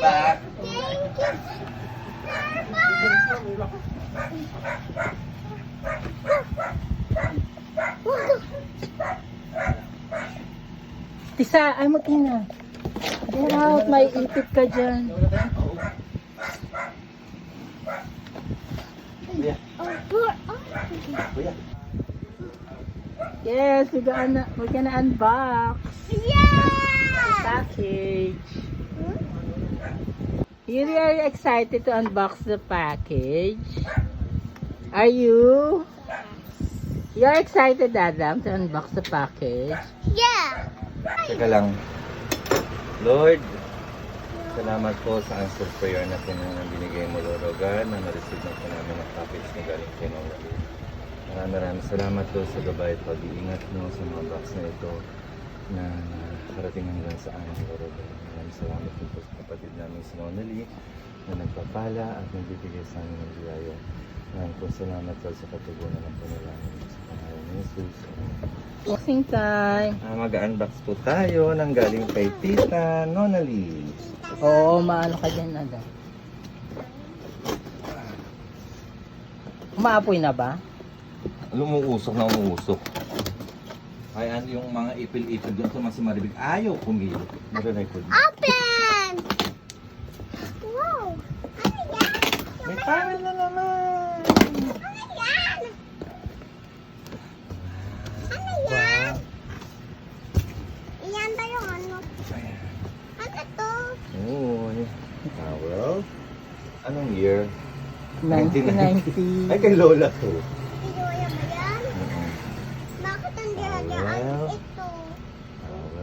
back. Tisa, ay mag-ina. Get out, may ipit ka dyan. Kuya. Kuya. Yes, we're gonna unbox Yeah! package. You are excited to unbox the package? Are you? You're excited, Adam, to unbox the package? Yeah! Teka lang. Lord, salamat po sa answer prayer na binigay mo, Lord God, na na-receive na po namin ang package na galing kay Mama Lee. Maraming salamat po sa gabay at pag-iingat mo sa mga box na ito na nakarating hanggang sa amin, Lord God. Maraming salamat po sa kapatid namin si Mama Lee na nagpapala at nagbibigay sa amin ng biyaya. Maraming po salamat po sa katugunan ng panalangin sa pangalan ni Jesus. Boxing time. Mag-unbox po tayo ng galing kay Tita Nonali. Oo, maano ka dyan, Adam? Umaapoy na ba? Umuusok na umuusok. Kaya yung mga ipil-ipil doon sa mas maribig, ayaw kumilo. Marinig ko. Open! Wow! Ano yan? May panel na naman! Ano yan? Ano yan? Iyan ba yung ano? Ayan. Ano to? Uy. Well, anong year? 1990. Ay, kay Lola to. Pinuya ba yan? Bakit ang dihadaan Well. ito?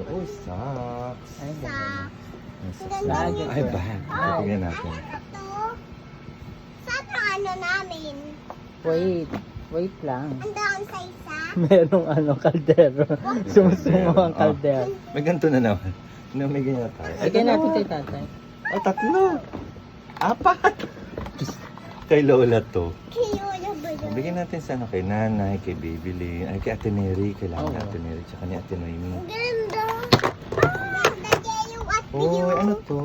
Uy, socks. Ay, Sa... May socks Ganda na. niya. Ay, bag. Tingnan natin. Ano to? Saan ang ano namin? Wait lang. Andoon sa isa? Merong kaldero. Sumusungo ang kaldero. May ganito na naman. May ganyan tayo. Sige natin kay tatay. Oh, tatlo. Apat. Kay Lola to. Pinuya ba yan? Bigyan natin sa kay nanay, kay Baby Lee, ay kay Ate Neri, kailangan ni Oo. Ate Neri, tsaka ni Ate Noemi. Ang ganda. Ganda niya yung at Oh, yung... ano to?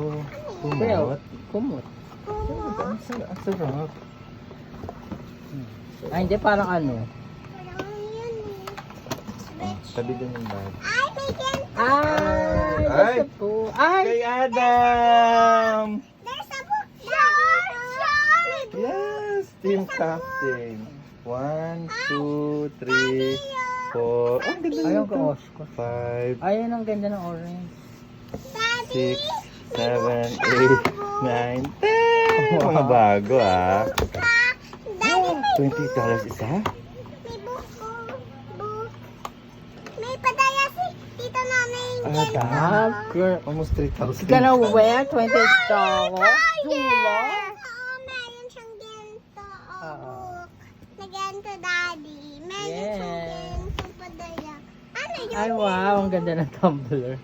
Kumot. Kumot. Ang sarap. Ay, hindi, parang ano. Parang yan eh. Oh, tabi din yung bag. Ay, may ganito. Ay, Ay! that's a po. Ay! Kay Adam! There's a book. Shark! Yes! Team Captain. 1, 2, 3, 4. Ang ganda Ayaw nito. ko, Oscar. 5, Ayun, ang ganda ng orange. 6, 7, 8, 9, 10. Mga bago ah. Daddy, may $20 isa? May book ko. Book. May padaya si Tito Nanay yung Ah, ganito. dahil. You're almost 3,000. Gonna wear 20 dollars? Oo, meron siyang ganito. Oh, Oo. book. Na ganito, Daddy. Meron siyang Yes. ganito padaya. Ano yun? Ay, wow, ang ganda ng tumbler.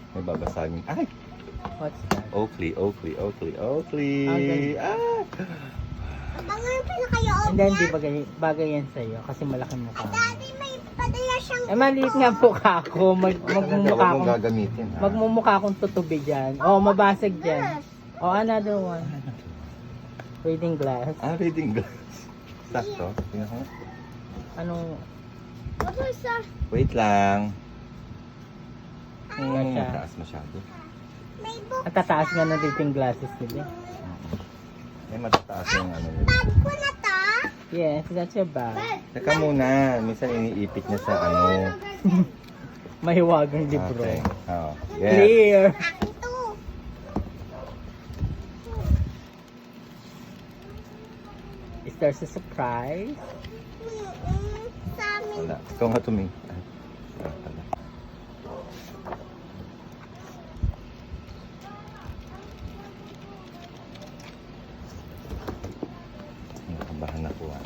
May babasagin. Ay! What's that? Oakley, Oakley, Oakley, Oakley. Ah, Ah! Abangan pa na kayo. Hindi, hindi bagay yan sa'yo kasi malaki mukha mo. Daddy, may padaya siyang Eh, maliit nga mukha ko. Magmumukha Huwag mong akong, gagamitin ha. magmumukha akong tutubi dyan. Oh, mabasag dyan. Oh, another one. Reading glass. Ah, reading glass. Sakto. Tingnan ko. Anong, Ano sa... Wait lang. Gotcha. Mataas masyado. May book. ang tataas nga ng reading glasses nila. May matataas yung ano nila. Bag ko na to. Yes, that's your bag. Teka muna. Minsan iniipit niya sa ano. Mahiwagang libro. Okay. Oh. Yes. Clear. Akin to. Is there a surprise? Sa amin. Wala. Ikaw nga tuming. Ah, pala. Nakabahan ako ah.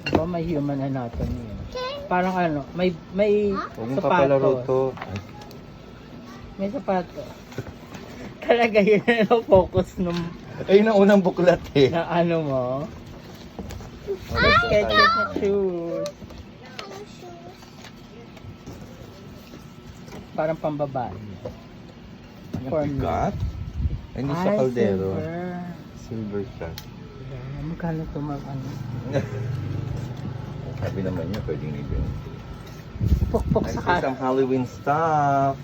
Diba may human anatomy yun? Parang ano, may Huwag mong papalaro sapatos. to. May sapatos. Talaga yun ang focus nung Ay, yung unang buklat eh. na ano mo. Ay, Sketches na shoes. Anong shoes? Parang pambabae. For me. Mabigat? Ay, hindi siya kaldero. silver. Silver siya. Yeah, magkano ito ano? Sabi naman niya, pwedeng ibenta. Pukpok I sa see some Halloween stuff.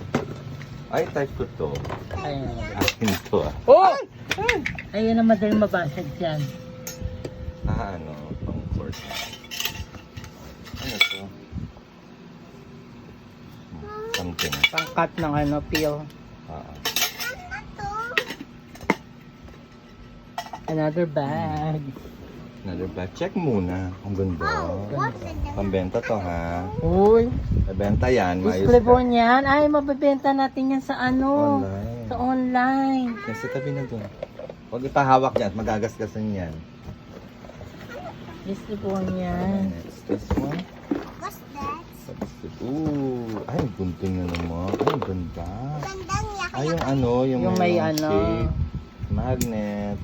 Ay, type ko to. Ayan. Akin to ah. Oh! Ayan na madaling mabasag dyan. Ano? Pang court. Ano to? Something. Pangkat ng peel. Ah. Ano to? Another bag. Another bag. Check muna. Ang ganda. What's in the Pambenta to ha. Uy, Nabenta yan. Maayos Disclevon yan. Ay, mabibenta natin yan sa Online. Sa online. Kasi tabi na doon. Huwag ipahawak yan. Magagasgasan yan. Disclevon yan. Next, this one. What's that? Substitute. Ooh. Ay, gunting na naman. Ay, ang ganda. Gandang yak. Ay, yung ano. Yung may shape. Magnet.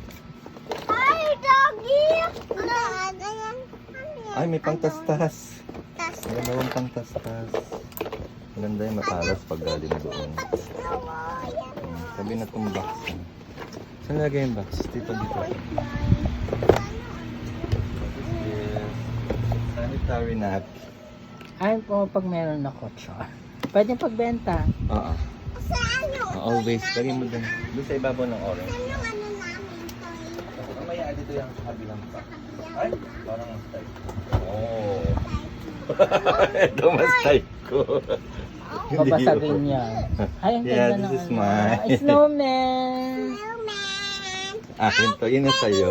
Ay, doggy! Ayan. Ay, may pangtastas. Tas. May dalawang pangtastas. Maganda yung matalas pag galing doon. Sabi na itong box. Saan lagay yung box? Dito. Sanitary napkin. Ay, pag meron ako, char. Pwede pagbenta. Oo. Sa ano? Always. Lagay mo doon. Doon sa ibabaw ng orange. Ano namin to? Mamaya dito yung kabilang pa. Ay, parang mas type ko. Oh. Ito mas type ko. Babasagin niya. Ay, ang Yeah, ganda this is ng mine. snowman. Snowman! Akin to. Yun yung sa'yo.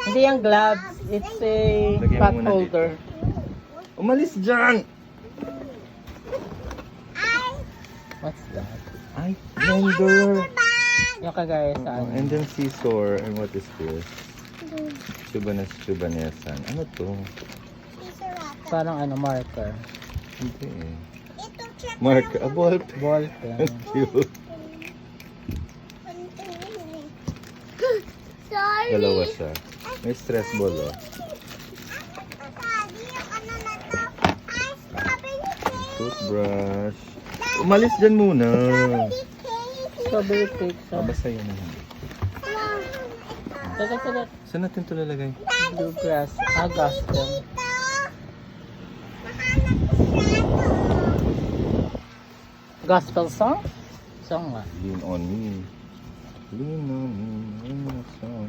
Hindi yung gloves. It's a Lagyan mo pot muna holder. Umalis dyan! Ay! What's that? Ay, blender! Yung kagaya sa Oh, and then scissor. And what is this? Chubanesan. Ano to? parang marker. Hindi eh. Ito, check. Mark, a ball pen. Ball pen. Cute. Sorry. Dalawa siya. May stress ball oh. Sabi yung ano na to. Ay, strawberry cake. Toothbrush. Umalis dyan muna. Strawberry cake. Strawberry cake sa... Basta yun na. Taga-taga. Saan natin ito lalagay? Bluegrass. Gospel. Dito. Mahanap ko siya to. Gospel song? Song nga. Lean on me. Lean on me. Lean on song.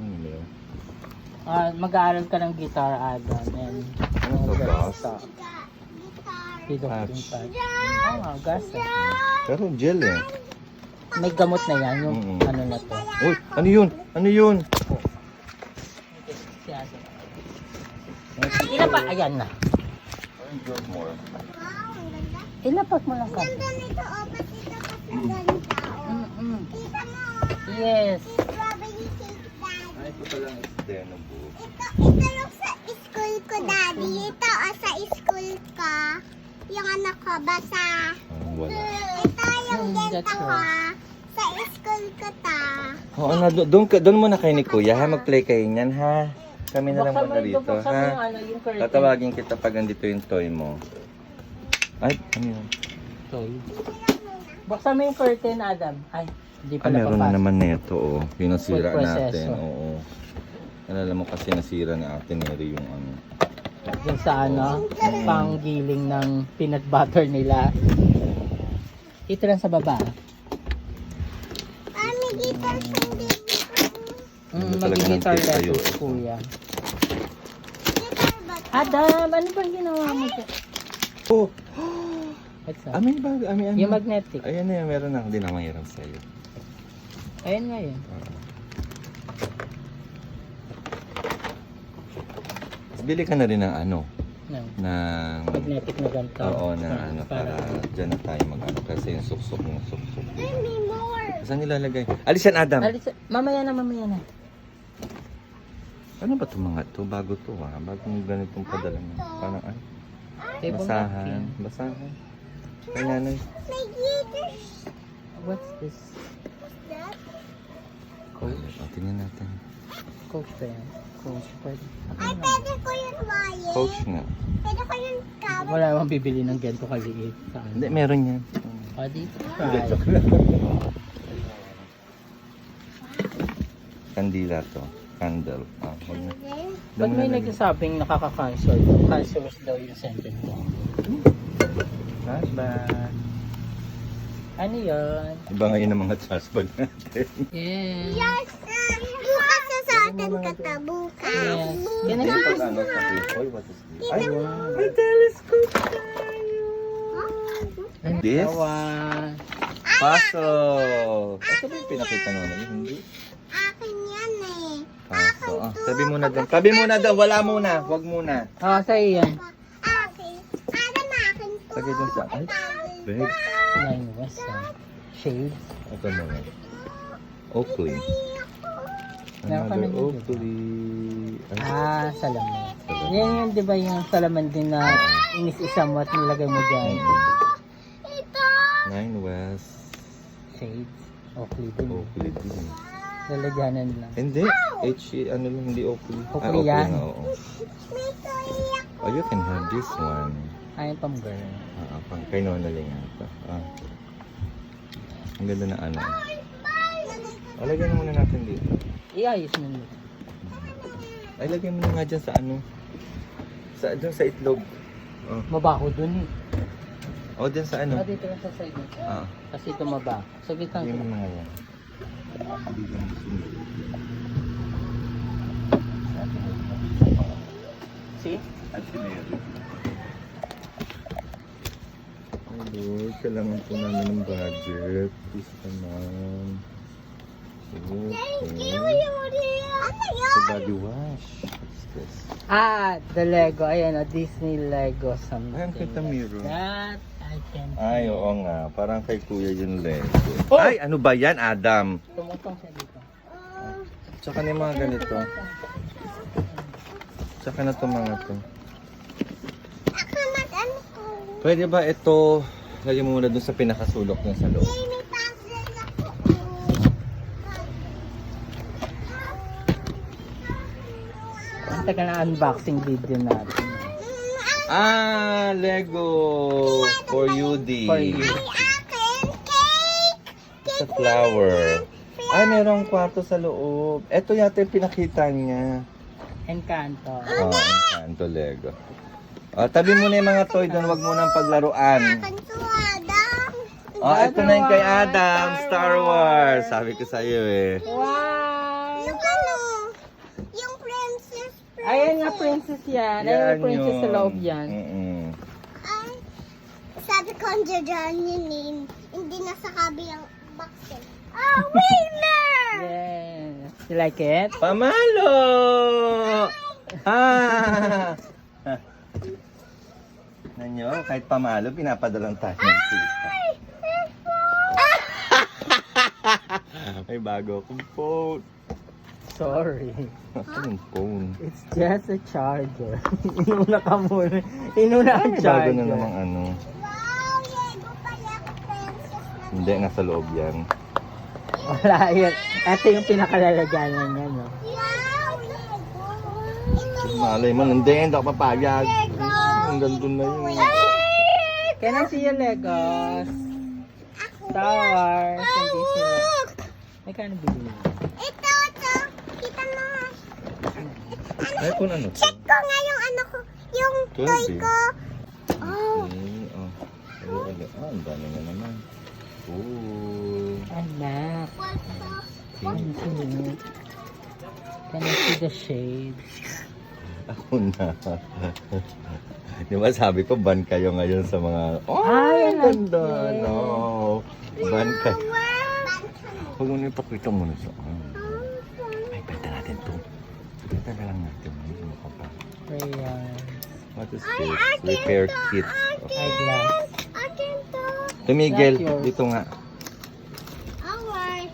Mag-aaral ka ng guitar, Adam. And Ano to, boss? Guitar. Pidok Patch. din patch. Oo nga, gospel. Pero gel eh. May gamot na yan, yung Mm-mm. ano na to. Uy, ano yun? Ano yun? Si Adam. Ilan pa? Ayan na. More. Wow, ang ganda. Ilapat mo lang ka. Ganda nito, oh. Ba't ito kasi ganito, oh. Kita mo, oh. Yes. Strawberry cake, Daddy. Ay, ito palang steno book. Ito yung sa school ko, Daddy. Ito, sa school ko. Yung anak ko, basa. Wala. Ito yung That's genta ko, right. sa school ko ta. Oo na, doon muna kay ni Kuya ha. Mag-play kayo niyan ha. Kami na lang muna rito buksan mo yung ha. yung curtain. Tatawagin kita pag andito yung toy mo. Ay, ano yun? Toy. Buksan mo yung curtain, Adam. Ay, hindi Ah, pala meron na papasok. naman neto oh. Yung nasira Full natin. proseso. Oo. Alam mo kasi nasira ni Ate Neri yung ano. Yung sa panggiling ng peanut butter nila. Ito lang sa baba. May guitar siyang dito. Ano talaga Mag-guitar ng tip sa'yo, lessons, eh. kuya. Guitar ba to? Adam, ano bang ginawa mo dyan? Oh! What's that? Amin ba? Amin. Yung magnetic. Ayan na yan. Meron na. Hindi na mahirap sa'yo. Ayun nga yun. Bili ka na rin ng ano. No. Ng... Magnetic na ganito. Oo, na ano. Para dyan na tayo mag-ano. Kasi yung suksok ng suksok. Give me more. Saan nilalagay? Alis yan, Adam! Mamaya na, mamaya na. Ano ba itong mga to? Bago to ha? Bagong ganitong padala na. Parang ay. Table Basahan. napkin. Basahan. Kaya nanay. May guitar. What's this? What's that? Coach? O, tingnan natin. Coach ba yan? Coach. Pwede. Ay, pwede ko yung wire. Coach nga. Pwede ko yung cover. Wala namang bibili ng ganito kaliit. Saan? Hindi, meron yan. O, dito. Try. Kandila to. Candle. Wag na. Ba't may nagsasabing nakaka-cancel? Cancerous daw yung sentence ko. Flashback. Ano yun? Iba ngayon ang mga flashback natin. Yes. Yes, bukas na sa atin kata, bukas. Yes. Yan Ay, ang pag ano sa Oy, what is this? Ay, wow. may telescope tayo. This? Tawa. Paso. Ito ba yung pinakita mo na? Hindi. Akin yan eh. Paso. Tabi muna doon. Tabi muna doon. Wala muna. Wag muna. Oh, sa'yo yan. Akin. Adam, akin to. Lagay doon sa... Ay, babe. Nine West. Shades. Ito naman. Oakley. Meron ka Another na dito. Oakley. Ay, Salaman. Yan yung, di ba yung salaman din na inis-isa mo at nilagay mo dyan? Ito. 9 West. Shades. Oakley din. Oakley din. Lalagyanan lang. Hindi. Ano lang, hindi Oakley. Oakley yan. nga, oo. May toy ako. Oh, you can have this one. Ayun pang girl. Pang kay Nona lang ito. Ang ganda na ano. Lagyan na muna natin dito. Iayos mo nyo. Ay, lagyan mo na nga dyan sa ano. Dun sa itlog. Mabaho dun eh. O, dyan sa ano. Dito lang sa side mo. Kasi ito mabaho. Saglit lang. Lagyan mo na nga yan. See? Hello, kailangan po namin ng budget. Please naman. Thank you, Okay. Yuri. Ano The yun? body wash. What's this? The Lego. Ayan, Disney Lego something. Ay, ang kita mirror. That I can Ay, oo nga. Parang kay kuya yung Lego. Oh! Ay, ano ba yan, Adam? Tumutong siya dito. Tsaka na yung mga ganito. Tsaka na itong mga to. Ako mag-ano ko. Pwede ba ito, lagyan mo muna dun sa pinakasulok niya sa loob. Yay, may puzzle ako. Teka na unboxing video natin. Lego for Yudi. For you. Akin, cake. Sa flower. Ay, merong kwarto sa loob. Ito yata yung pinakita niya. Encanto. Encanto Lego. Tabi mo na yung mga toy doon, wag mo nang paglaruan. Akin to, Adam. Ito na yung kay Adam, Star Wars. Sabi ko sa iyo eh. Wow! Yung ano? Yung princess. Ayan nga, princess yan. Ayan yung princess sa loob yan. Ay, sabi ko andyan yun eh. Hindi na sa kabilang box eh. Oh, winner! Yes. You like it? Pamalo! Nanyo, kahit pamalo, pinapadalang tayo ng tita. May bago akong phone. Sorry. Anong phone? It's just a charger. Inuna ka muna. Inuna ang Bago charger. na namang ano. Wow, Lego pala ako, princess na. Hindi, nasa loob yan. Wala yun. Ito yung pinakalalagyanan niya, no? Wow, Lego. Malay mo, hindi ako papayag. Lego. Ang gandun na yun. Can I see your Legos? Star Wars. Hindi sila. May kano bilhin mo? Ito. Kita mo. Ay, kung ano to? Check ko nga yung ano ko. Yung toy 12 ko. Oh. Okay. Ang dami na naman. Ooh. Anak. Can I see the shades? Ako na. Di ba sabi ko, ban kayo ngayon sa mga... Ay, ang ganda. okay. No. Ban kayo. Huwag mo na ipakita mo na sa... Ay, pwede natin to. Pwede na lang natin. Ano ka pa? Crayon. What is this? Repair kit. Eyeglass. Akin to. Tumigil. That's yours. Dito nga. Alright.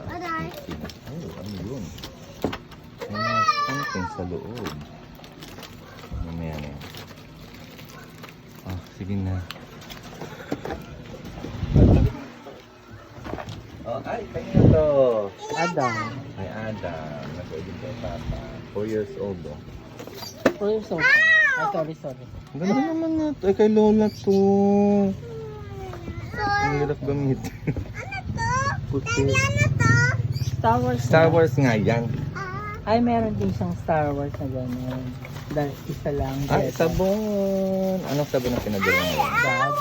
Aray. Ay, ano yun? May something sa loob. Mamaya na yan. Sige na. Ay, kanya to. Adam. May Adam. Nag-edit kay Papa. 4 years old, oh. Oh, you're so Ay, sorry. Ang ganda naman na to. Ay, kay Lola to. So, Ang hirap gamitin. ano to? Puti. Baby, ano to? Star Wars. Star na. Wars nga yan. Ay, meron din siyang Star Wars na gano'n. Dahil isa lang. Ay, Jedi. sabon. Anong sabon ang pinadala mo? Dab.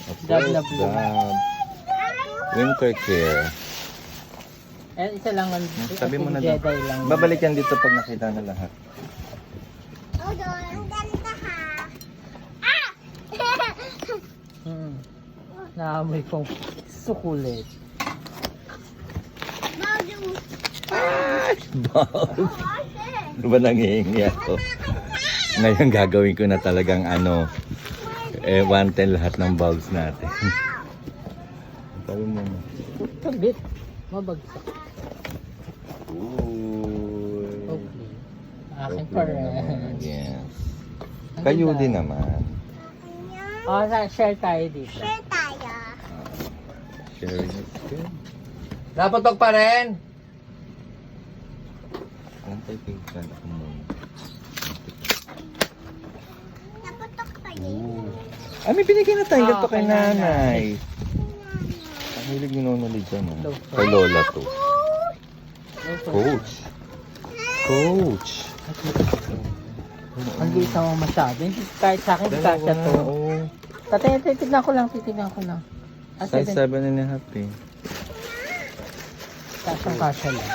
Of Dab na course, blue. Dab. Winter Care. Eh, isa lang ang Sabi mo na Jedi daw. lang. Babalik yan dito pag nakita na lahat. Oh, doon. Ang ganda ha. Naamoy kong sukulit. Bagong. Bob. Ano ba nangihingi ako? Ngayon gagawin ko na talagang 110 lahat ng bulbs natin. Sabi mo na. Kabit. Mabagsak. Uy. Okay. Akin Okay pa naman. rin. Yes. Ang Kayo ganda. din naman. Oh, share tayo dito. Share tayo. Sharing is good. Napatok pa rin! Anong kaibigan ako muna? Naputok pa yun. Ooh. May binigyan na tayo ganito kay kay nanay. nanay. Ang hilig ni Nono Lee dyan, Hello. Kay Lola to. Okay. Coach. Coach. Ang liit naman masyado. Hindi kahit sa akin, kasya to. Oo. Tatay, titignan ko lang. Ah, Size 7 and a half eh. Kasyang-kasya lang.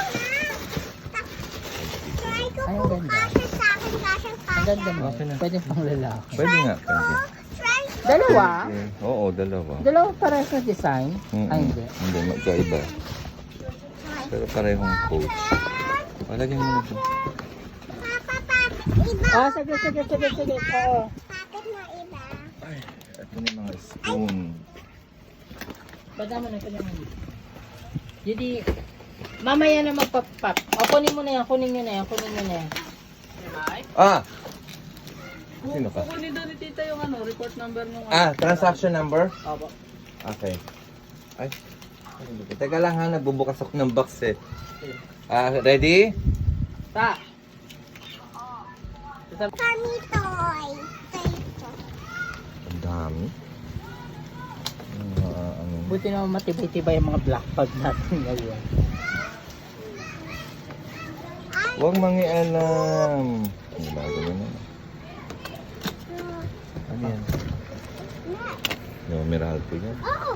Try ko Ay, ang kung ganda. kasha sa akin, kasyang Ang kasha. ganda mo. Okay na. Pwede pang lalaki. Pwede nga, pwede. Try ko. Dalawa? Okay. Oo, dalawa. Dalawa parehas na design? Mm-mm. Ay, hindi. Hindi, magkaiba. Pero parehong coach. Palagyan mo na dyan. Papa, bakit iba? Ah, sige. Oo. Bakit na iba? Ay, ito na yung mga spoon. Bada mo na. Jadi, mamaya na magpapap. O, kunin mo na yan. Kunin nyo na yan. Ah! Sino ka? Kukunin doon ni tita yung report number nung Transaction number? Opo. Okay. Ay. Teka lang ha, nagbubukas ako ng box eh. Ready? Ta! Kami toy. Ito. Ang dami. Buti naman matibay-tibay yung mga black pad natin ngayon. Huwag mangialam. Ang bago mo na. Ano yan? No, Meralco yan. Oo.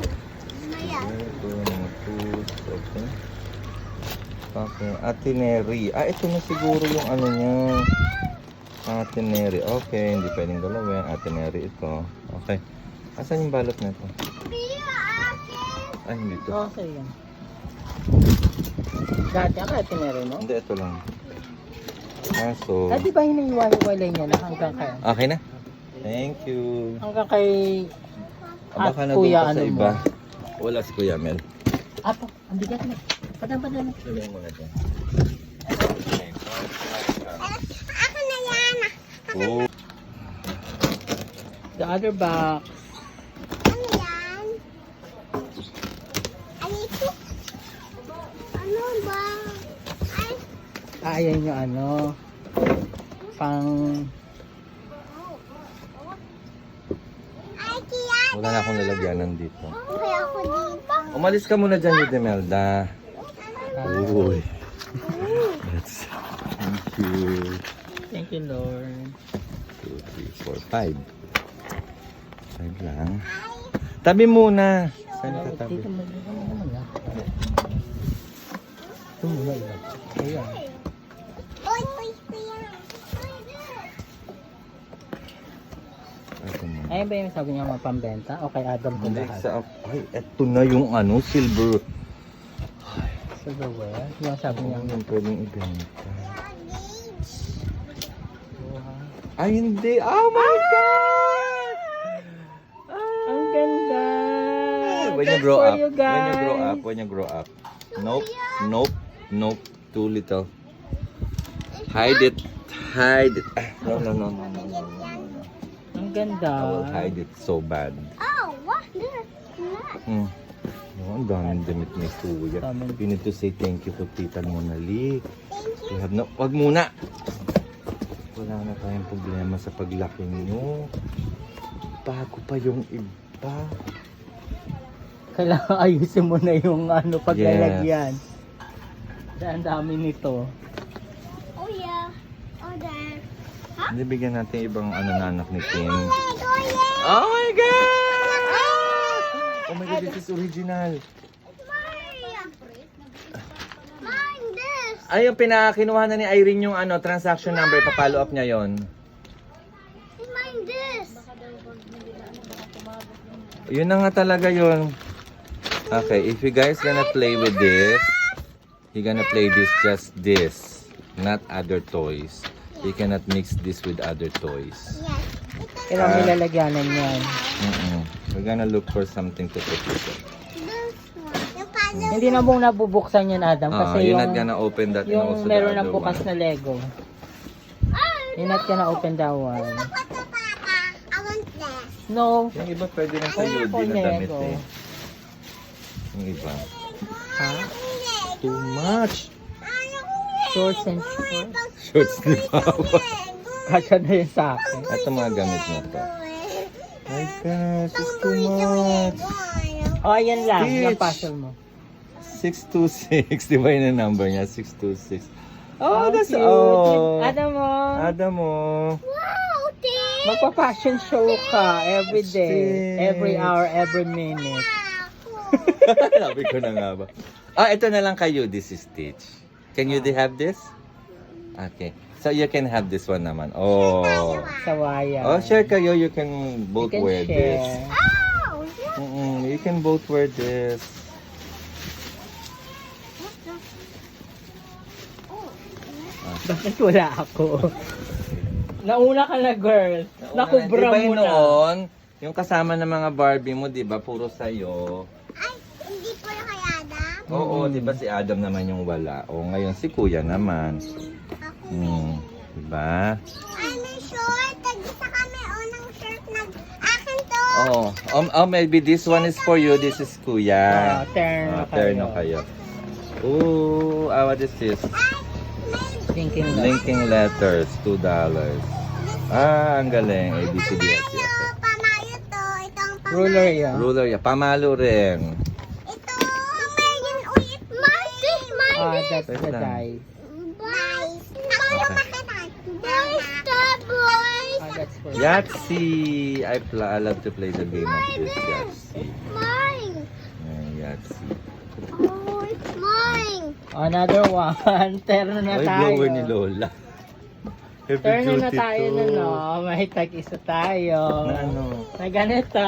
Maya. Ito, mga tools. Okay. Okay. Atineri. Ito na siguro yung ano niya. Atineri. Okay, hindi pwedeng galawin. Atineri ito. Okay. Asan yung balot na ito? Ay, hindi ito. Oo, sa'yo yan. Dati ako, tinero mo? Hindi, ito lang. So, Ah, di ba hinihiwa-hiwalay niya na hanggang kay... okay na. Thank you. Hanggang kay... Baka At na kuya, doon pa sa ano mo? iba. Wala si Kuya Mel. Apo, ang bigat na. Padang. Sabihin mo na dyan. Ako na yan. Oh. The other box. Ano yan? Ano ito? Ano ba? Ay, Ayan yung ano. Pang... ay, kaya. Wala na akong lalagyanan dito. Kaya ako dito. Umalis ka muna dyan, Yudemelda. Uy. Thank you. Thank you, Lord. 2, 3, 4, 5. 5 lang. Tabi muna. Saan ka tabi? Dito mo naman na. Ito muna yun. Ayan. Oy, oy, kuya. Ito muna. Ayun ba yung sabi niya mga pambenta? O kay Adam ko Hindi, lahat? ay, eto na yung ano, silver. Silverware? Yung sabi niya. Yung pwedeng ibenta. Luggage. Ay, hindi. Oh my God! Ang ganda! When you That's grow for up. you guys. When you grow up. Nope. Too little. Hide it. No. Ang I ganda. will hide it so bad. Oh, what? Look. Oh, ang daming damit ni Kuya. Daming. We need to say thank you to Tita Mona Lee. Thank you. We have no... Wag muna! Wala na tayong problema sa paglaki nyo. Bago pa yung iba. Kailangan ayusin mo na yung ano paglalagyan. Ang dami nito. Oh yeah. Oh there. Hindi, bigyan natin ibang ano na anak ni Kim. Lego, yeah. Oh my God! Oh my God, this is original. Mine. Mine this. Ay, yung pinakinuha na ni Irene yung ano, transaction number. Pa-follow up niya yon. Mine this. Yun na nga talaga yun. Okay, if you guys gonna play with this, you're gonna play this just this, not other toys. You cannot mix this with other toys. Yes. Pero may lalagyanan yan. We're gonna look for something to put this in. This one. Yung puzzle. Hindi na mong nabubuksan yan, Adam. Kasi You're yung, not gonna open that and yung also the meron other ng bukas one. na Lego. You're not gonna open that one. What the papa? I want this. No. Yung iba pwede na sa Ay, UD ako, na damit Lego. eh. Yung iba. Ha? Too much! Shorts and shorts. Shorts ni Papa. Kasya na yun sa akin. Ito mga gamit na to. My gosh, it's too much! Oh, ayan lang. Yung Stitch. puzzle mo. 626. Di ba yun ang number niya? 626. Oh, that's cute. oh. Adam mo. Adam mo. Wow, this. Magpa-fashion show ka every day, Stitch. every hour, every minute. Sabi ko na nga ba. Ah, ito na lang kayo. This is Stitch. Can you have this? Okay. So you can have this one naman. Oh. Sawaya. Oh, share kayo. You can both You can wear this. share. Oh, You can both wear this. Bakit wala ako? Nauna ka na, girl. Nakubra Diba mo yun na. noon, yung kasama ng mga Barbie mo, di ba, puro sa'yo. ay, hindi po na kay Adam. Oo, di ba si Adam naman yung wala. O ngayon si Kuya naman. Ako. Diba? Ay, may short. Tag-isa kami. Unang shirt na akin to. Oh, maybe this one is for you, this is Kuya. Terno kayo. Terno kayo. Ooh, what is this? Thinking lang. Linking letters, $2. Ah, ang galing. A, B, C, D, F, G, H, I. Pamayo to. Ito ang pamayo. Ruler yan. Ruler, yeah. Pamalo rin. Ito, American ulit. Mine. Ah, that's Wait the lang. dice. Boys. Ako yung Okay. makita. Boys, the boys. Ah, that's for Yahtzee! I love to play the game of this Yahtzee. Mine. Yahtzee. Oh, it's mine. Another one. Terno na Ay, tayo. blower ni Lola. Heavy Terno na duty tayo to. na, no? May tag-isa tayo. Na ano? Na ganito.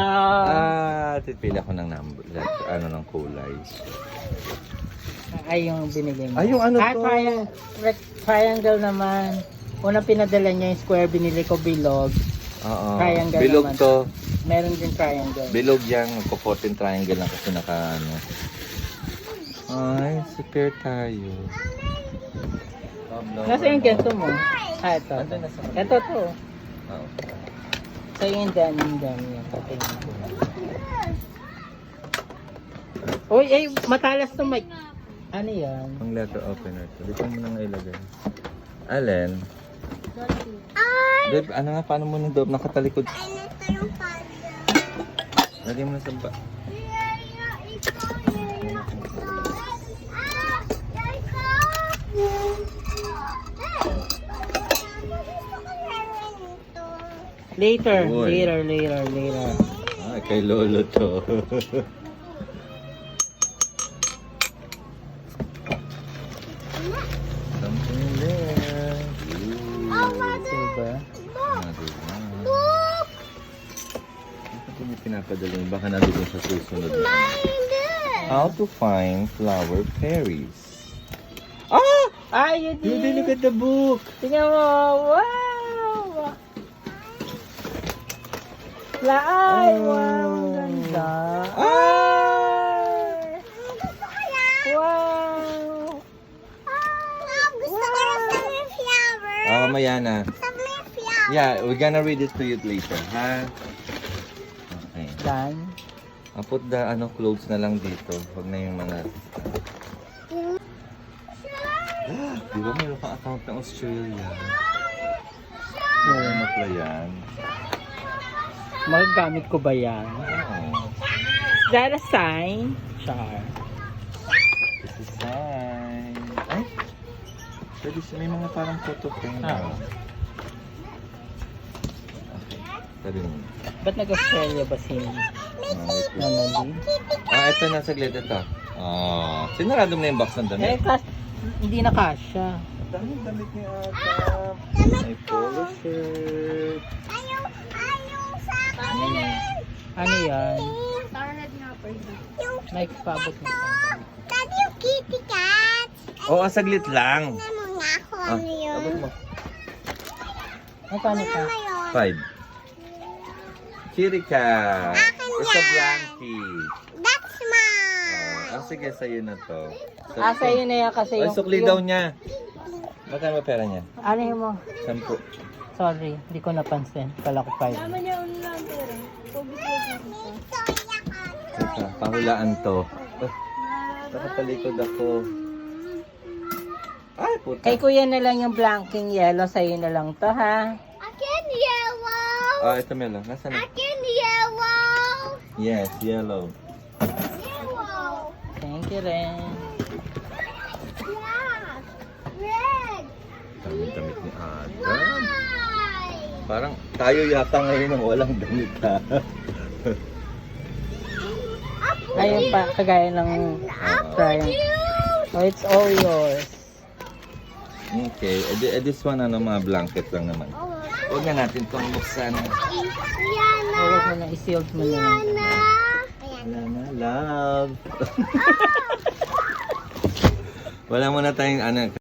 Titpili ako ng number, ng kulay. Ay, yung binigay mo. Ay, yung ano Ah, to? triangle naman. Unang pinadala niya yung square, binili ko bilog. Oo. Triangle Bilog naman. to. Meron din triangle. Bilog yan. Magpo-14 triangle lang kasi naka ano. Ay, super tayo. Nasa yung ganito mo? Ah, ito. Ito, nasa Ito to. Oo. So yung dami yan. Patingin ko. Uy, ay, matalas to mic. Ano yan? Ang letter opener to. Dito mo nang ilagay. Allen. Ay, Babe, ano nga, paano mo nang doon nakatalikod? ay, ito yung puzzle. Lagay mo na sa ba? Later, Uy. later. Ah, kay Lolo to. Something there. Ooh. Diba? Book! Bakit hindi pinapadala yun? Baka nandun sa susunod. How to find flower fairies. Ah! Ay, you You did. did look at the book. Tingnan mo. Wow! Ay, wow. Ang ganda. Ay! Wow! Gusto ko yung sa may flower. Mamaya na. Sa may flower. Yeah, we're gonna read it to you later, ha? Okay. Done. I'll put the clothes na lang dito. Huwag na yung mga... Di ba mayroon kang account ng Australia? Meron na pala yan. Magagamit ko ba yan? Oh, Is that a sign? Char. this is sign. Ay, Pwede may mga parang photo frame. Ah. Okay. Tabi mo. Ba't nag-Australia ba si Nanalie? Ito na saglit ito. Sinarado mo na yung box ng damit. Hindi na kasha. Daming damit ni Ata. May polo shirt. Ayaw sa akin. Ano yan? Starhead nga pa yun. Yung Nike pabot na. Daddy, yung kitty cat. Oo, saglit lang. Ano mo nga ako, ano yun? Abot mo. Paano ka? Ano yun? 5. Chirika. Akin It's a yan. blankie. That's mine. Sige, sa'yo na to. Sa'yo na yan kasi Ay, yung... sukli daw niya. Magkano ba pera niya? Ano yun mo? 10. Sorry, hindi ko napansin. Kala ko 5. Pahulaan to. Nakatalikod ako. Ay, puta. Kay kuya na lang yung blanking yellow. Sa'yo na lang to, ha? Akin yellow. Ito Melo. Nasaan na? Akin yellow. Yes, yellow. Yellow. Thank you rin. Yeah. Red. Damit ni Aga. Why? Parang tayo yata ngayon ang walang damit ha. Ayun pa, kagaya ng triangle. Oh, it's all yours. Okay, this one mga blanket lang naman. Huwag na natin itong buksan. Yana. Huwag mo na i-sealed mo na. Yana. Ayan. Lana, love. Wala muna tayong